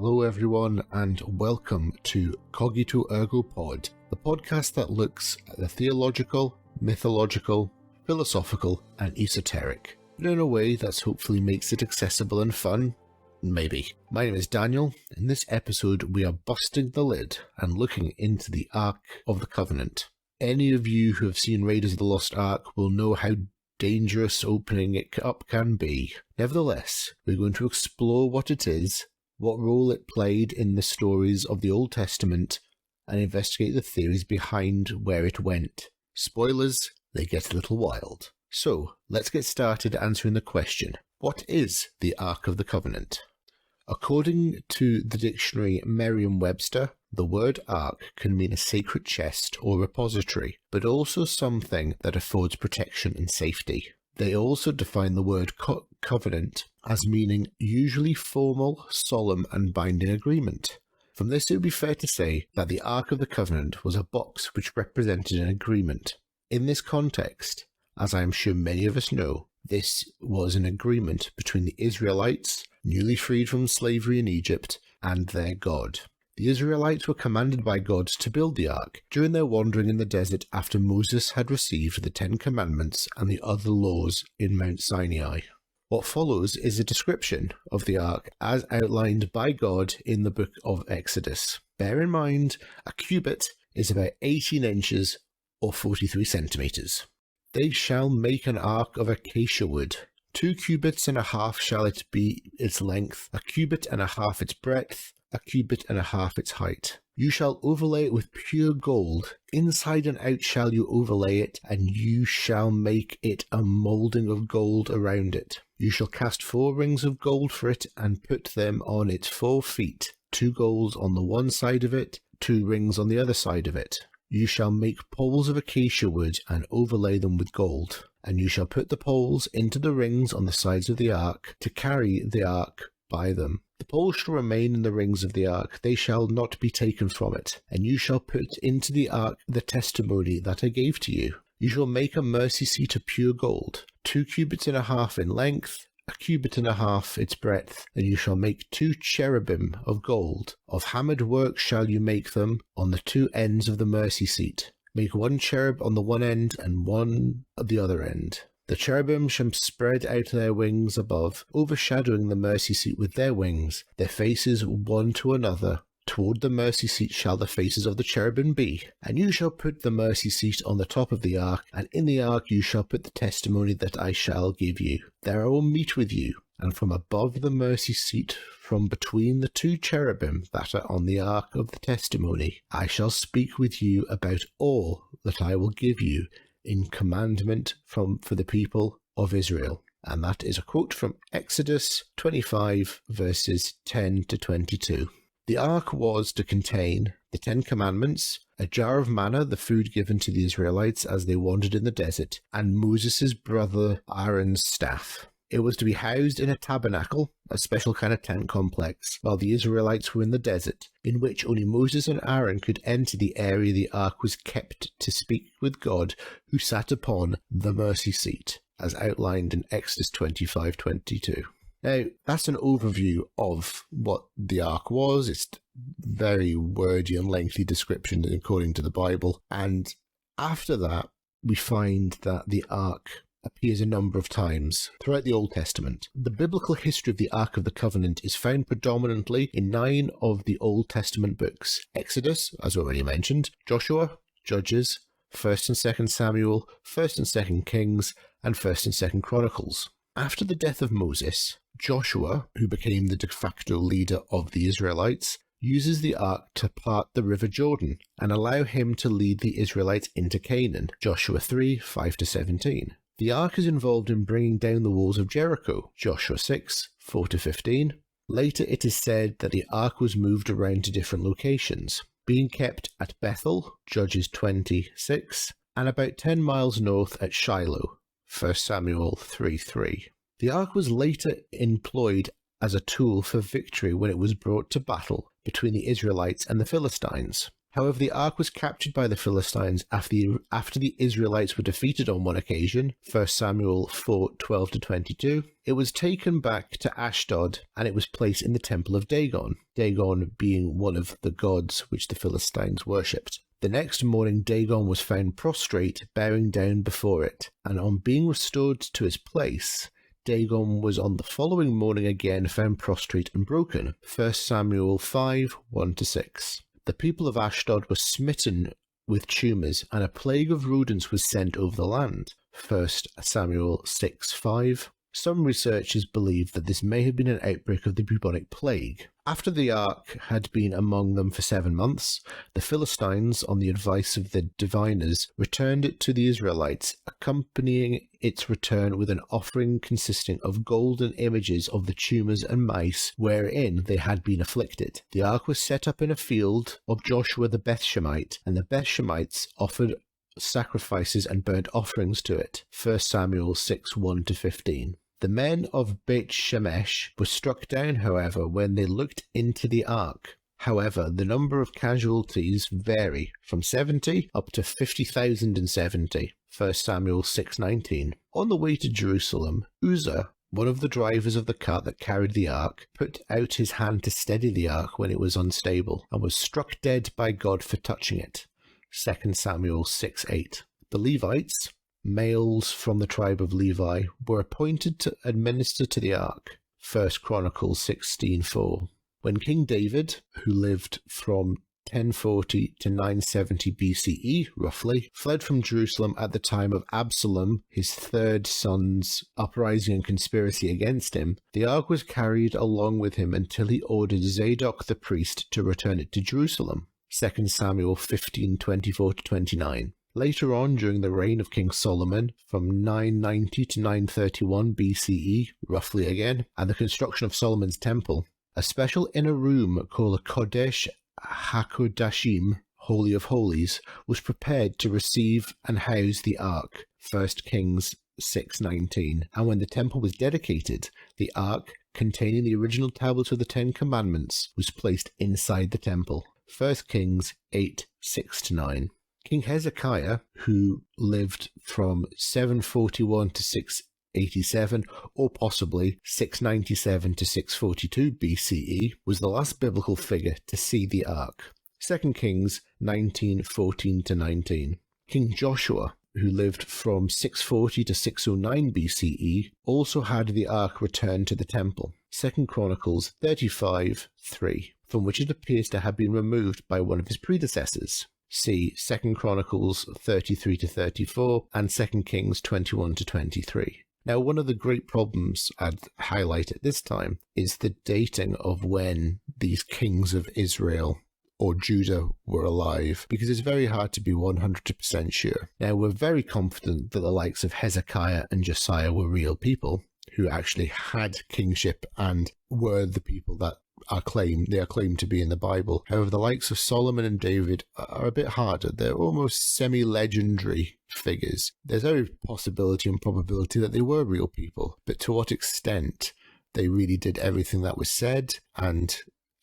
Hello everyone and welcome to Cogito Ergo Pod, the podcast that looks at the theological, mythological, philosophical and esoteric, but in a way that hopefully makes it accessible and fun. Maybe. My name is Daniel. In this episode we are busting the lid and looking into the Ark of the Covenant. Any of you who have seen Raiders of the Lost Ark will know how dangerous opening it up can be. Nevertheless, we're going to explore what it is, what role it played in the stories of the Old Testament, and investigate the theories behind where it went. Spoilers, they get a little wild. So, let's get started answering the question, what is the Ark of the Covenant? According to the dictionary Merriam-Webster, the word ark can mean a sacred chest or repository, but also something that affords protection and safety. They also define the word covenant as meaning usually formal, solemn and binding agreement. From this it would be fair to say that the Ark of the Covenant was a box which represented an agreement. In this context, as I am sure many of us know, this was an agreement between the Israelites, newly freed from slavery in Egypt, and their God. The Israelites were commanded by God to build the ark during their wandering in the desert after Moses had received the Ten Commandments and the other laws in Mount Sinai. What follows is a description of the ark as outlined by God in the book of Exodus. Bear in mind, a cubit is about 18 inches or 43 centimeters. They shall make an ark of acacia wood. 2 cubits and a half shall it be its length, a cubit and a half its breadth, a cubit and a half its height. You shall overlay it with pure gold. Inside and out shall you overlay it, and you shall make it a moulding of gold around it. You shall cast 4 rings of gold for it, and put them on its 4 feet, 2 gold on the one side of it, 2 rings on the other side of it. You shall make poles of acacia wood, and overlay them with gold. And you shall put the poles into the rings on the sides of the ark, to carry the ark by them. The poles shall remain in the rings of the ark, they shall not be taken from it. And you shall put into the ark the testimony that I gave to you. You shall make a mercy seat of pure gold, 2 cubits and a half in length, a cubit and a half its breadth, and you shall make 2 cherubim of gold. Of hammered work shall you make them on the 2 ends of the mercy seat. Make 1 cherub on the one end and 1 at the other end. The cherubim shall spread out their wings above, overshadowing the mercy seat with their wings, their faces one to another. Toward the mercy seat shall the faces of the cherubim be. And you shall put the mercy seat on the top of the ark, and in the ark you shall put the testimony that I shall give you. There I will meet with you, and from above the mercy seat, from between the 2 cherubim that are on the ark of the testimony, I shall speak with you about all that I will give you in commandment for the people of Israel. And that is a quote from Exodus 25 verses 10 to 22. The ark was to contain the 10 Commandments, a jar of manna, the food given to the Israelites as they wandered in the desert, and Moses' brother Aaron's staff. It was to be housed in a tabernacle, a special kind of tent complex, while the Israelites were in the desert, in which only Moses and Aaron could enter the area the ark was kept to speak with God, who sat upon the mercy seat, as outlined in Exodus 25:22. Now, that's an overview of what the ark was. It's very wordy and lengthy description according to the Bible, and after that, we find that the ark appears a number of times throughout the Old Testament. The biblical history of the Ark of the Covenant is found predominantly in 9 of the Old Testament books: Exodus, as already mentioned, Joshua, Judges, 1st and 2nd Samuel, 1st and 2nd Kings, and 1st and 2nd Chronicles. After the death of Moses, Joshua, who became the de facto leader of the Israelites, uses the ark to part the river Jordan and allow him to lead the Israelites into Canaan. Joshua 3, 5-17. The ark is involved in bringing down the walls of Jericho, Joshua 6, 4-15. Later it is said that the ark was moved around to different locations, being kept at Bethel, Judges 26, and about 10 miles north at Shiloh, 1 Samuel 3:3. The ark was later employed as a tool for victory when it was brought to battle between the Israelites and the Philistines. However, the ark was captured by the Philistines after the Israelites were defeated on one occasion, 1 Samuel 4:12-22. It was taken back to Ashdod, and it was placed in the temple of Dagon, Dagon being one of the gods which the Philistines worshipped. The next morning Dagon was found prostrate, bowing down before it, and on being restored to his place, Dagon was on the following morning again found prostrate and broken, 1 Samuel 5:1-6. The people of Ashdod were smitten with tumours, and a plague of rodents was sent over the land, 1 Samuel 6:5. Some researchers believe that this may have been an outbreak of the bubonic plague. After the ark had been among them for 7 months, the Philistines, on the advice of the diviners, returned it to the Israelites, accompanying its return with an offering consisting of golden images of the tumours and mice wherein they had been afflicted. The ark was set up in a field of Joshua the Bethshemite, and the Bethshemites offered sacrifices and burnt offerings to it, 1 Samuel 6:1-15. The men of Beit Shemesh were struck down, however, when they looked into the ark. However, the number of casualties vary from 70 up to 50,070, 1 Samuel 6:19. On the way to Jerusalem, Uzzah, one of the drivers of the cart that carried the ark, put out his hand to steady the ark when it was unstable, and was struck dead by God for touching it, 2 Samuel 6:8. The Levites, males from the tribe of Levi, were appointed to administer to the ark, 1 Chronicles 16:4. When King David, who lived from 1040 to 970 BCE, roughly, fled from Jerusalem at the time of Absalom, his third son's uprising and conspiracy against him, the ark was carried along with him until he ordered Zadok the priest to return it to Jerusalem, 2 Samuel 15:24-29. Later on, during the reign of King Solomon, from 990 to 931 BCE, roughly again, and the construction of Solomon's temple, a special inner room called a Kodesh HaKodashim, Holy of Holies, was prepared to receive and house the ark, 1 Kings 6:19, and when the temple was dedicated, the ark, containing the original tablets of the Ten Commandments, was placed inside the temple, 1 Kings 8:6-9. King Hezekiah, who lived from 741 to 687, or possibly 697 to 642 BCE, was the last biblical figure to see the ark, 2 Kings 19:14-19. King Joshua, who lived from 640 to 609 BCE, also had the ark returned to the temple, 2 Chronicles 35:3, from which it appears to have been removed by one of his predecessors. See 2 Chronicles 33-34 and 2 Kings 21-23. Now, one of the great problems I'd highlight at this time is the dating of when these kings of Israel or Judah were alive, because it's very hard to be 100% sure. Now, we're very confident that the likes of Hezekiah and Josiah were real people who actually had kingship and were the people that are claimed to be in the Bible. However, the likes of Solomon and David are a bit harder. They're almost semi-legendary figures. There's every possibility and probability that they were real people, but to what extent they really did everything that was said and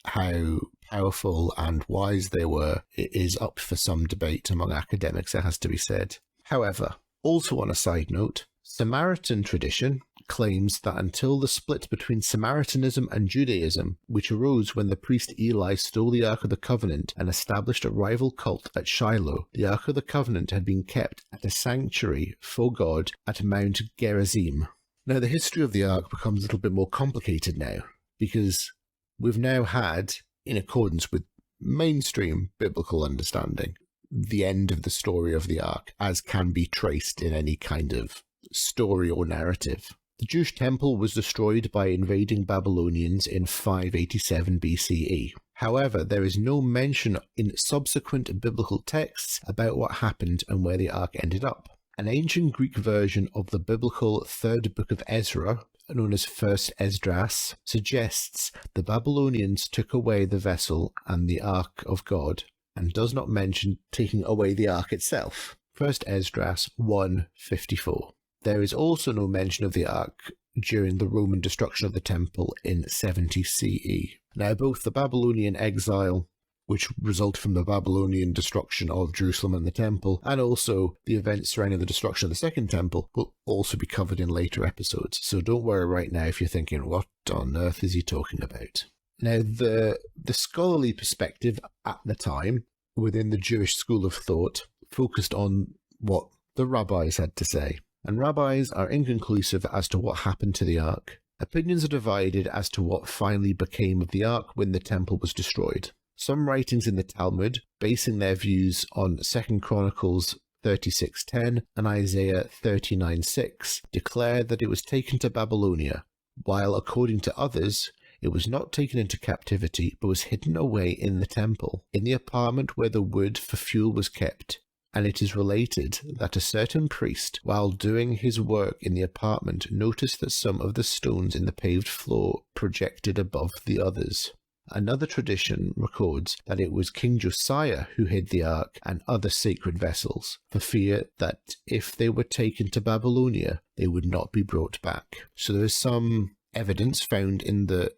how powerful and wise they were, it is up for some debate among academics, it has to be said. However, also on a side note, Samaritan tradition claims that until the split between Samaritanism and Judaism, which arose when the priest Eli stole the Ark of the Covenant and established a rival cult at Shiloh, the Ark of the Covenant had been kept at a sanctuary for God at Mount Gerizim. Now, the history of the Ark becomes a little bit more complicated now, because we've now had, in accordance with mainstream biblical understanding, the end of the story of the Ark, as can be traced in any kind of story or narrative. The Jewish temple was destroyed by invading Babylonians in 587 BCE. However, there is no mention in subsequent biblical texts about what happened and where the ark ended up. An ancient Greek version of the biblical third book of Ezra, known as First Esdras, suggests the Babylonians took away the vessel and the ark of God, and does not mention taking away the ark itself. First Esdras 1:54. There is also no mention of the ark during the Roman destruction of the temple in 70 CE. Now, both the Babylonian exile which resulted from the Babylonian destruction of Jerusalem and the temple, and also the events surrounding the destruction of the Second Temple, will also be covered in later episodes. So don't worry right now if you're thinking, what on earth is he talking about? Now, the scholarly perspective at the time within the Jewish school of thought focused on what the rabbis had to say. And rabbis are inconclusive as to what happened to the ark. Opinions are divided as to what finally became of the ark when the temple was destroyed. Some writings in the Talmud, basing their views on 2 Chronicles 36:10 and Isaiah 39:6, declare that it was taken to Babylonia, while according to others, it was not taken into captivity, but was hidden away in the temple, in the apartment where the wood for fuel was kept. And it is related that a certain priest, while doing his work in the apartment, noticed that some of the stones in the paved floor projected above the others. Another tradition records that it was King Josiah who hid the ark and other sacred vessels, for fear that if they were taken to Babylonia, they would not be brought back. So there is some evidence found in the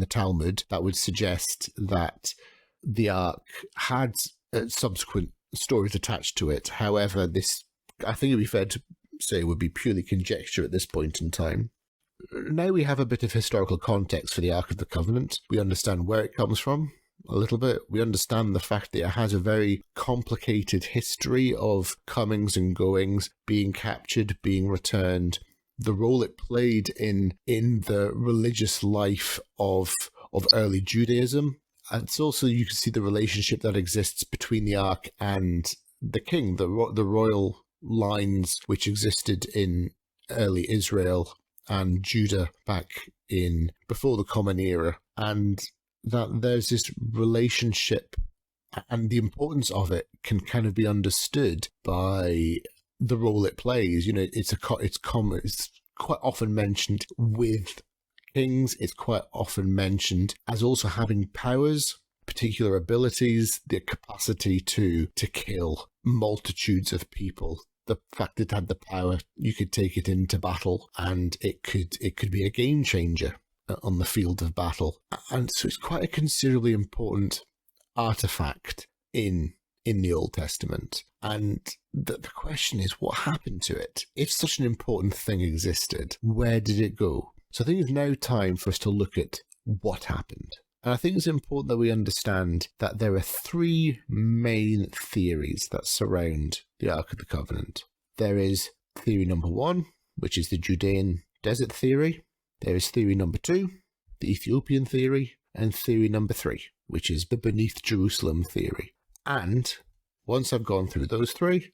Talmud that would suggest that the ark had subsequent stories attached to it. However, this, I think it would be fair to say, would be purely conjecture at this point in time. Now we have a bit of historical context for the Ark of the Covenant. We understand where it comes from a little bit. We understand the fact that it has a very complicated history of comings and goings, being captured, being returned, the role it played in the religious life of early Judaism. And it's also, you can see the relationship that exists between the Ark and the king, the royal lines which existed in early Israel and Judah back in before the Common Era, and that there's this relationship, and the importance of it can kind of be understood by the role it plays. You know, it's quite often mentioned with kings. It's quite often mentioned as also having powers, particular abilities, the capacity to kill multitudes of people. The fact it had the power, you could take it into battle, and it could be a game changer on the field of battle. And so it's quite a considerably important artifact in the Old Testament. And the question is, what happened to it? If such an important thing existed, where did it go? So I think it's now time for us to look at what happened. And I think it's important that we understand that there are three main theories that surround the Ark of the Covenant. There is theory number one, which is the Judean desert theory. There is theory number two, the Ethiopian theory, and theory number three, which is the beneath Jerusalem theory. And once I've gone through those three,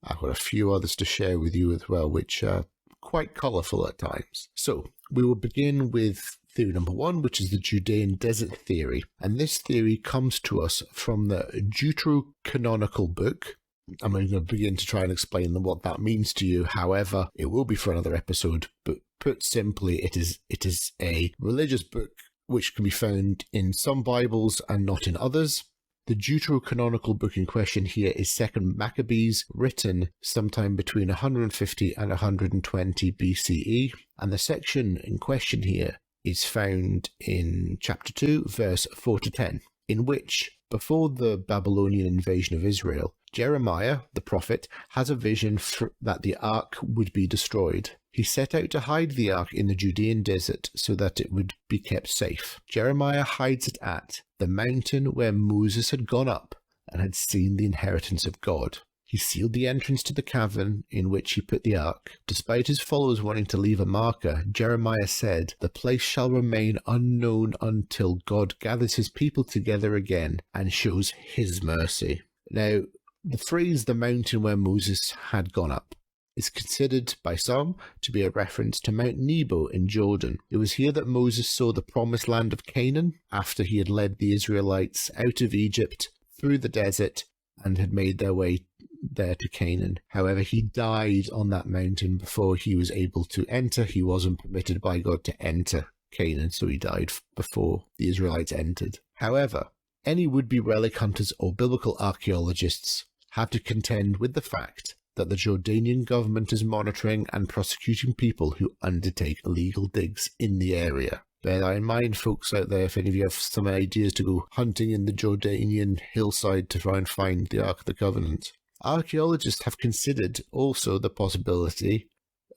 I've got a few others to share with you as well, which are quite colourful at times. So we will begin with theory number one, which is the Judean desert theory. And this theory comes to us from the Deuterocanonical book. I'm going to begin to try and explain what that means to you. However, it will be for another episode. But put simply, it is a religious book which can be found in some Bibles and not in others. The Deuterocanonical book in question here is 2nd Maccabees, written sometime between 150 and 120 BCE. And the section in question here is found in chapter 2, verse 4 to 10, in which, before the Babylonian invasion of Israel, Jeremiah, the prophet, has a vision that the ark would be destroyed. He set out to hide the ark in the Judean desert so that it would be kept safe. Jeremiah hides it at the mountain where Moses had gone up and had seen the inheritance of God. He sealed the entrance to the cavern in which he put the ark. Despite his followers wanting to leave a marker, Jeremiah said, "The place shall remain unknown until God gathers his people together again and shows his mercy." Now, the phrase "the mountain where Moses had gone up" is considered by some to be a reference to Mount Nebo in Jordan. It was here that Moses saw the promised land of Canaan after he had led the Israelites out of Egypt through the desert and had made their way there to Canaan. However, he died on that mountain before he was able to enter. He wasn't permitted by God to enter Canaan, so he died before the Israelites entered. However, any would-be relic hunters or biblical archaeologists have to contend with the fact that the Jordanian government is monitoring and prosecuting people who undertake illegal digs in the area. Bear that in mind, folks out there, if any of you have some ideas to go hunting in the Jordanian hillside to try and find the Ark of the Covenant. Archaeologists have considered also the possibility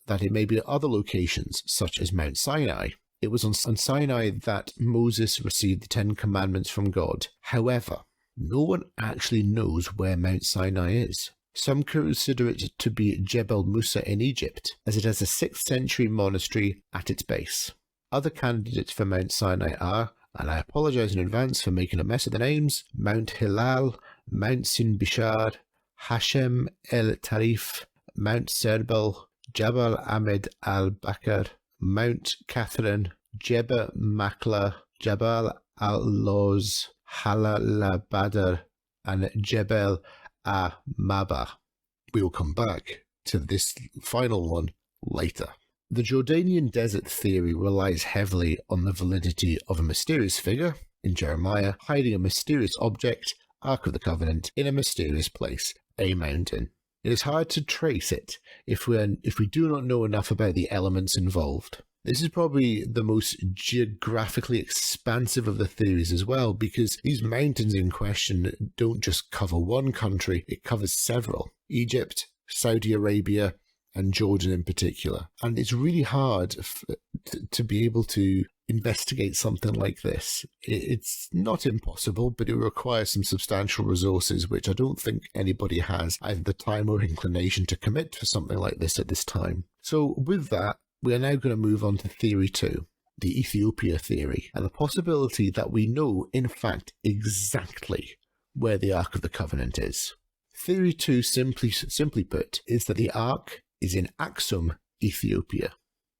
that it may be at other locations, such as Mount Sinai. It was on Sinai that Moses received the Ten Commandments from God. However, no one actually knows where Mount Sinai is. Some consider it to be Jebel Musa in Egypt, as it has a 6th century monastery at its base. Other candidates for Mount Sinai are, and I apologise in advance for making a mess of the names, Mount Hilal, Mount Sinbishar, Hashem el Tarif, Mount Serbal, Jabal Ahmed al-Bakr, Mount Catherine, Jebel Makla, Jabal al-Lawz, Halalabadr, and Jebel Maba. We will come back to this final one later. The Jordanian desert theory relies heavily on the validity of a mysterious figure, in Jeremiah, hiding a mysterious object, Ark of the Covenant, in a mysterious place, a mountain. It is hard to trace it if we do not know enough about the elements involved. This is probably the most geographically expansive of the theories as well, because these mountains in question don't just cover one country, it covers several. Egypt, Saudi Arabia, and Jordan in particular. And it's really hard to be able to investigate something like this. It's not impossible, but it requires some substantial resources, which I don't think anybody has either the time or inclination to commit to something like this at this time. So with that, we are now going to move on to Theory 2, the Ethiopia theory, and the possibility that we know, in fact, exactly where the Ark of the Covenant is. Theory 2, simply put, is that the Ark is in Aksum, Ethiopia.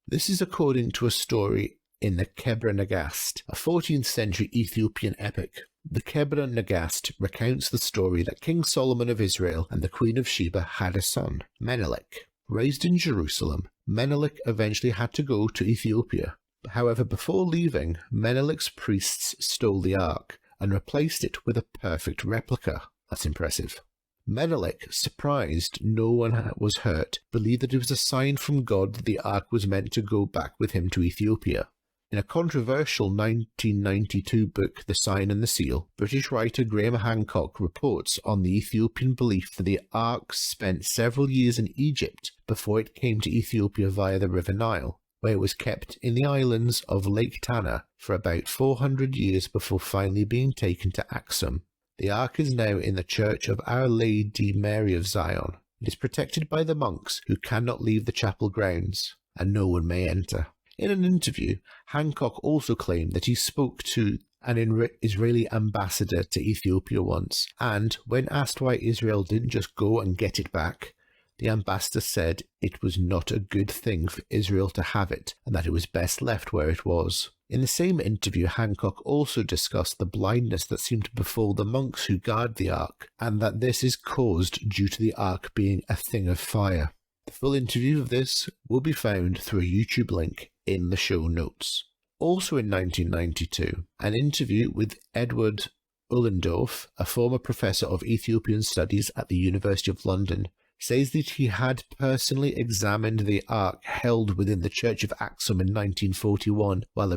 This is according to a story in the Kebra Nagast, a 14th century Ethiopian epic. The Kebra Nagast recounts the story that King Solomon of Israel and the Queen of Sheba had a son, Menelik. Raised in Jerusalem, Menelik eventually had to go to Ethiopia. However, before leaving, Menelik's priests stole the Ark and replaced it with a perfect replica. That's impressive. Menelik, surprised no one was hurt, believed that it was a sign from God that the Ark was meant to go back with him to Ethiopia. In a controversial 1992 book, The Sign and the Seal, British writer Graham Hancock reports on the Ethiopian belief that the Ark spent several years in Egypt before it came to Ethiopia via the River Nile, where it was kept in the islands of Lake Tana for about 400 years before finally being taken to Aksum. The Ark is now in the Church of Our Lady Mary of Zion. It is protected by the monks who cannot leave the chapel grounds, and no one may enter. In an interview, Hancock also claimed that he spoke to an Israeli ambassador to Ethiopia once, and when asked why Israel didn't just go and get it back, the ambassador said it was not a good thing for Israel to have it, and that it was best left where it was. In the same interview, Hancock also discussed the blindness that seemed to befall the monks who guard the Ark, and that this is caused due to the Ark being a thing of fire. The full interview of this will be found through a YouTube link in the show notes. Also in 1992, an interview with Edward Ullendorf, a former professor of Ethiopian studies at the University of London, says that he had personally examined the Ark held within the Church of Aksum in 1941 while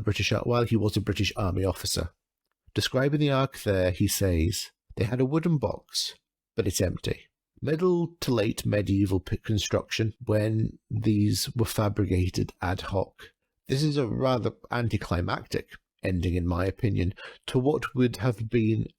he was a British Army officer. Describing the Ark there, he says, "They had a wooden box, but it's empty. Middle to late medieval construction when these were fabricated ad hoc. This is a rather anticlimactic ending, in my opinion, to what would have been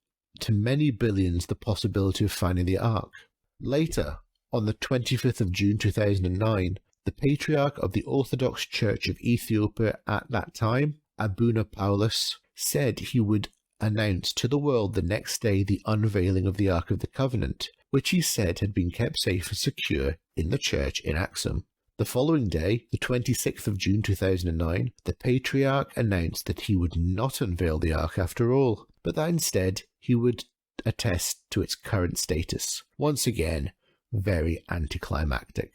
to many billions the possibility of finding the Ark." Later, on the 25th of June 2009, the Patriarch of the Orthodox Church of Ethiopia at that time, Abuna Paulus, said he would announce to the world the next day the unveiling of the Ark of the Covenant, which he said had been kept safe and secure in the church in Aksum. The following day, the 26th of June 2009, the Patriarch announced that he would not unveil the Ark after all, but that instead he would attest to its current status. Once again, very anticlimactic.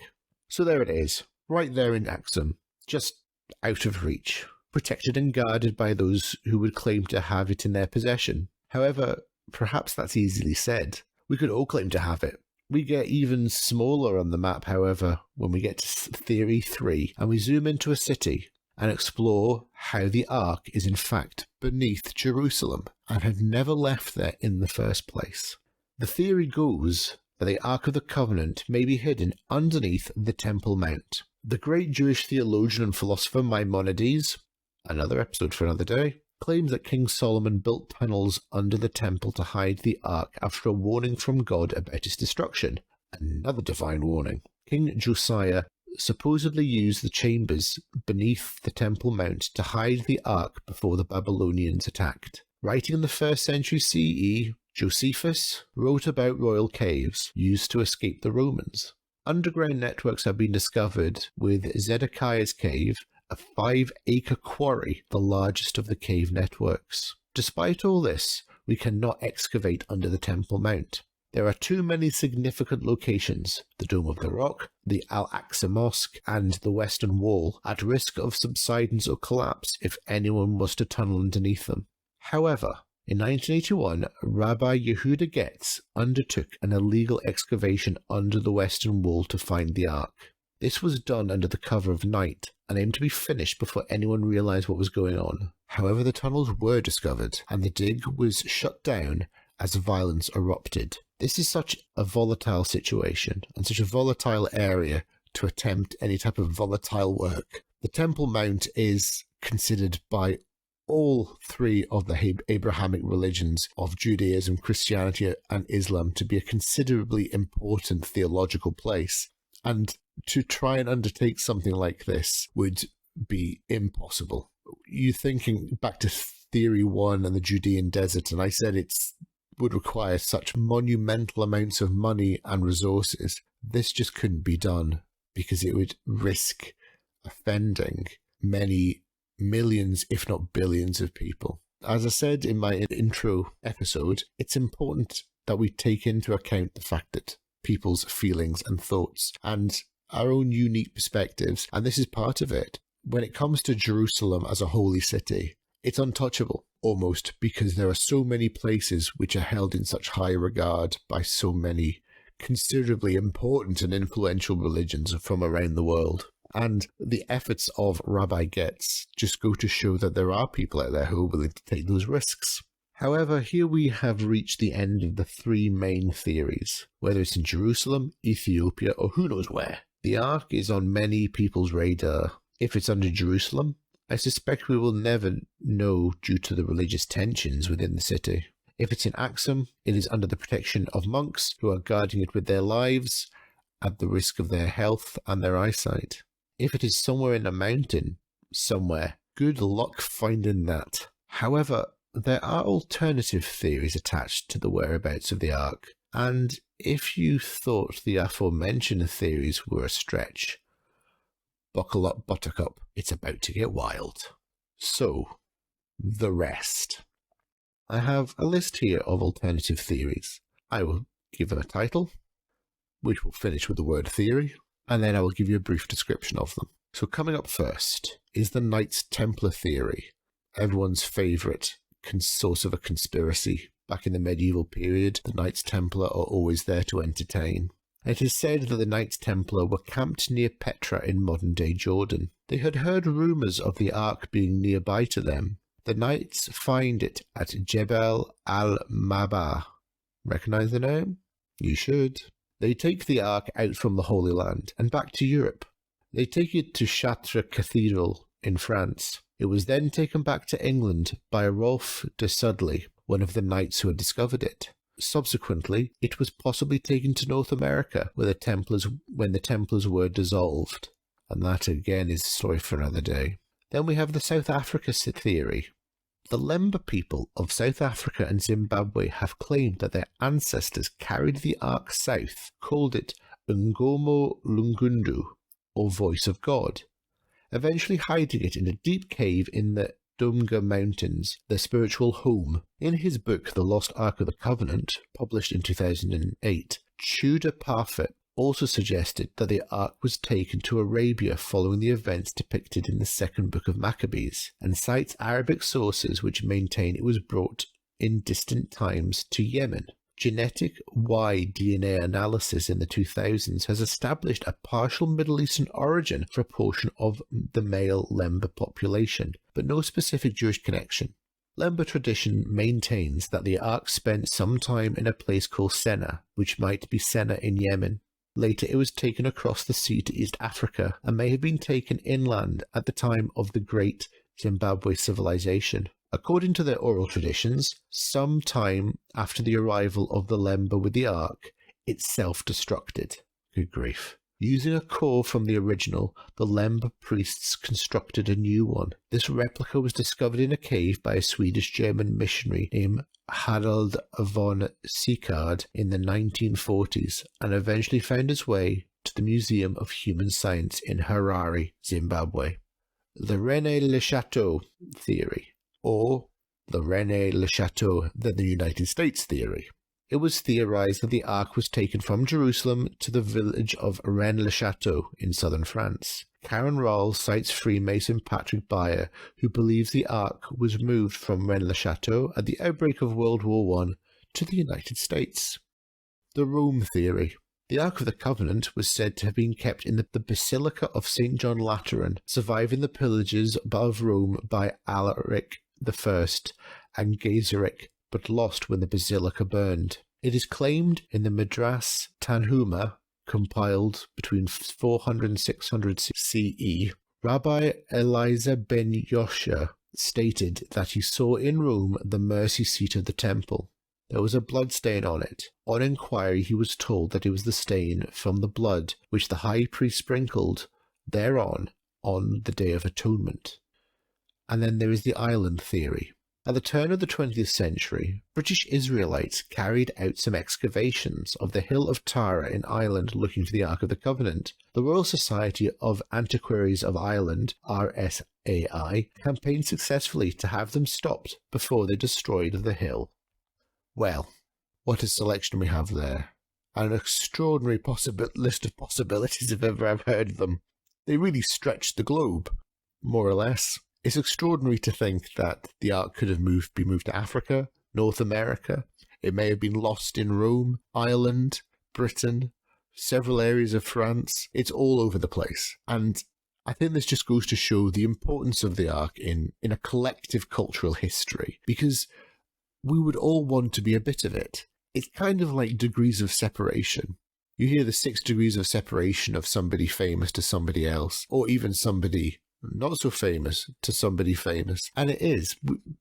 So there it is, right there in Aksum, just out of reach, protected and guarded by those who would claim to have it in their possession. However, perhaps that's easily said. We could all claim to have it. We get even smaller on the map, however, when we get to Theory 3 and we zoom into a city, and explore how the Ark is in fact beneath Jerusalem and had never left there in the first place. The theory goes that the Ark of the Covenant may be hidden underneath the Temple Mount. The great Jewish theologian and philosopher Maimonides, another episode for another day, claims that King Solomon built tunnels under the temple to hide the Ark after a warning from God about its destruction. Another divine warning. King Josiah supposedly used the chambers beneath the Temple Mount to hide the Ark before the Babylonians attacked. Writing in the 1st century CE, Josephus wrote about royal caves used to escape the Romans. Underground networks have been discovered with Zedekiah's cave, a 5-acre quarry, the largest of the cave networks. Despite all this, we cannot excavate under the Temple Mount. There are too many significant locations, the Dome of the Rock, the Al-Aqsa Mosque, and the Western Wall, at risk of subsidence or collapse if anyone was to tunnel underneath them. However, in 1981, Rabbi Yehuda Getz undertook an illegal excavation under the Western Wall to find the Ark. This was done under the cover of night and aimed to be finished before anyone realized what was going on. However, the tunnels were discovered and the dig was shut down as violence erupted. This is such a volatile situation and such a volatile area to attempt any type of volatile work. The Temple Mount is considered by all three of the Abrahamic religions of Judaism, Christianity, and Islam to be a considerably important theological place. And to try and undertake something like this would be impossible. You thinking back to Theory 1 and the Judean desert, and I said it would require such monumental amounts of money and resources. This just couldn't be done because it would risk offending many millions, if not billions of people. As I said in my intro episode, it's important that we take into account the fact that people's feelings and thoughts and our own unique perspectives, and this is part of it. When it comes to Jerusalem as a holy city, it's untouchable, almost, because there are so many places which are held in such high regard by so many considerably important and influential religions from around the world. And the efforts of Rabbi Getz just go to show that there are people out there who are willing to take those risks. However, here we have reached the end of the three main theories, whether it's in Jerusalem, Ethiopia, or who knows where. The Ark is on many people's radar. If it's under Jerusalem, I suspect we will never know due to the religious tensions within the city. If it's in Axum, it is under the protection of monks who are guarding it with their lives at the risk of their health and their eyesight. If it is somewhere in a mountain, somewhere, good luck finding that. However, there are alternative theories attached to the whereabouts of the Ark, and if you thought the aforementioned theories were a stretch, buckle up, Buttercup, it's about to get wild. So, the rest. I have a list here of alternative theories. I will give them a title, which will finish with the word theory, and then I will give you a brief description of them. So coming up first is the Knights Templar theory, everyone's favourite source of a conspiracy. Back in the medieval period, the Knights Templar are always there to entertain. It is said that the Knights Templar were camped near Petra in modern-day Jordan. They had heard rumours of the Ark being nearby to them. The Knights find it at Jebel al-Mabah. Recognise the name? You should. They take the Ark out from the Holy Land and back to Europe. They take it to Chartres Cathedral in France. It was then taken back to England by Rolf de Sudley, one of the knights who had discovered it. Subsequently, it was possibly taken to North America when the Templars were dissolved. And that again is a story for another day. Then we have the South Africa theory. The Lemba people of South Africa and Zimbabwe have claimed that their ancestors carried the Ark south, called it Ngomo Lungundu, or Voice of God, eventually hiding it in a deep cave in the Domga Mountains, their spiritual home. In his book The Lost Ark of the Covenant, published in 2008, Tudor Parfit also suggested that the Ark was taken to Arabia following the events depicted in the second book of Maccabees, and cites Arabic sources which maintain it was brought in distant times to Yemen. Genetic Y DNA analysis in the 2000s has established a partial Middle Eastern origin for a portion of the male Lemba population, but no specific Jewish connection. Lemba tradition maintains that the Ark spent some time in a place called Senna, which might be Senna in Yemen. Later it was taken across the sea to East Africa and may have been taken inland at the time of the Great Zimbabwe civilization. According to their oral traditions, some time after the arrival of the Lemba with the Ark, it self-destructed. Good grief. Using a core from the original, the Lemba priests constructed a new one. This replica was discovered in a cave by a Swedish-German missionary named Harald von Sicard in the 1940s and eventually found its way to the Museum of Human Science in Harare, Zimbabwe. The René Le Chateau theory, or the René Le Chateau than the United States theory. It was theorized that the Ark was taken from Jerusalem to the village of Rennes-le-Château in southern France. Karen Rawls cites Freemason Patrick Beyer, who believes the Ark was moved from Rennes-le-Château at the outbreak of World War I to the United States. The Rome theory. The Ark of the Covenant was said to have been kept in the Basilica of St. John Lateran, surviving the pillages of Rome by Alaric I and Gaiseric, but lost when the basilica burned. It is claimed in the Madras Tanhuma, compiled between 400 and 600 CE, Rabbi Eliezer ben Yosha stated that he saw in Rome the mercy seat of the temple. There was a blood stain on it. On inquiry, he was told that it was the stain from the blood which the high priest sprinkled thereon on the Day of Atonement. And then there is the island theory. At the turn of the 20th century, British Israelites carried out some excavations of the Hill of Tara in Ireland looking for the Ark of the Covenant. The Royal Society of Antiquaries of Ireland, RSAI, campaigned successfully to have them stopped before they destroyed the hill. Well, what a selection we have there. An extraordinary list of possibilities if ever I've heard of them. They really stretch the globe, more or less. It's extraordinary to think that the Ark could have been moved to Africa, North America. It may have been lost in Rome, Ireland, Britain, several areas of France. It's all over the place. And I think this just goes to show the importance of the Ark in a collective cultural history, because we would all want to be a bit of it. It's kind of like degrees of separation. You hear the 6 degrees of separation of somebody famous to somebody else, or even somebody not so famous to somebody famous. And it is.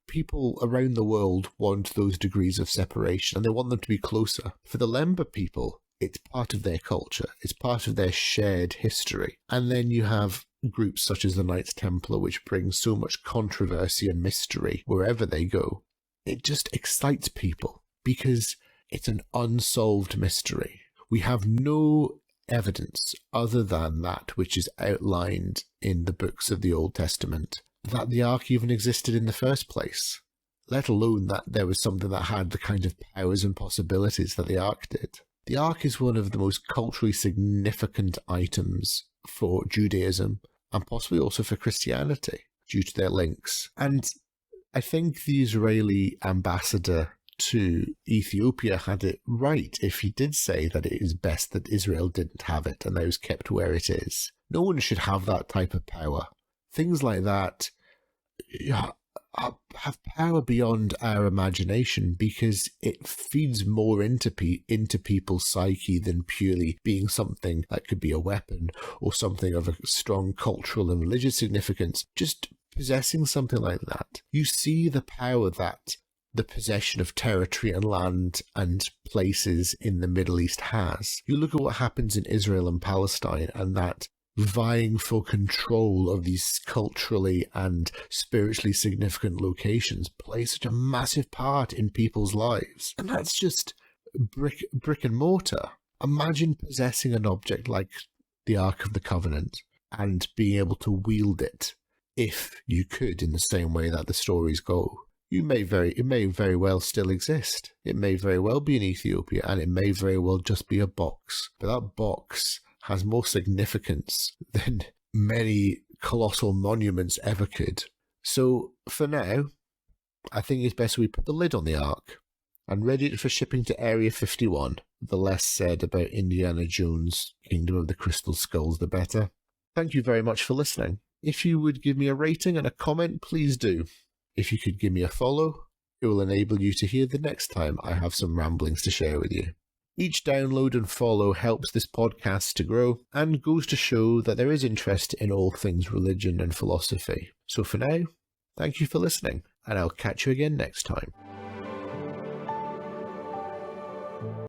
People around the world want those degrees of separation, and they want them to be closer. For the Lemba people, it's part of their culture. It's part of their shared history. And then you have groups such as the Knights Templar, which bring so much controversy and mystery wherever they go. It just excites people because it's an unsolved mystery. We have no evidence other than that which is outlined in the books of the Old Testament that the Ark even existed in the first place, let alone that there was something that had the kind of powers and possibilities that the Ark did. The Ark is one of the most culturally significant items for Judaism and possibly also for Christianity due to their links. And I think the Israeli ambassador to Ethiopia had it right if he did say that it is best that Israel didn't have it and that it was kept where it is. No one should have that type of power. Things like that have power beyond our imagination because it feeds more into people's psyche than purely being something that could be a weapon or something of a strong cultural and religious significance. Just possessing something like that, you see the power that the possession of territory and land and places in the Middle East has. You look at what happens in Israel and Palestine, and that vying for control of these culturally and spiritually significant locations plays such a massive part in people's lives. And that's just brick and mortar. Imagine possessing an object like the Ark of the Covenant and being able to wield it, if you could, in the same way that the stories go. It may very well still exist. It may very well be in Ethiopia, and it may very well just be a box. But that box has more significance than many colossal monuments ever could. So for now, I think it's best we put the lid on the Ark and ready for shipping to Area 51. The less said about Indiana Jones' Kingdom of the Crystal Skulls, the better. Thank you very much for listening. If you would give me a rating and a comment, please do. If you could give me a follow, it will enable you to hear the next time I have some ramblings to share with you. Each download and follow helps this podcast to grow and goes to show that there is interest in all things religion and philosophy. So for now, thank you for listening, and I'll catch you again next time.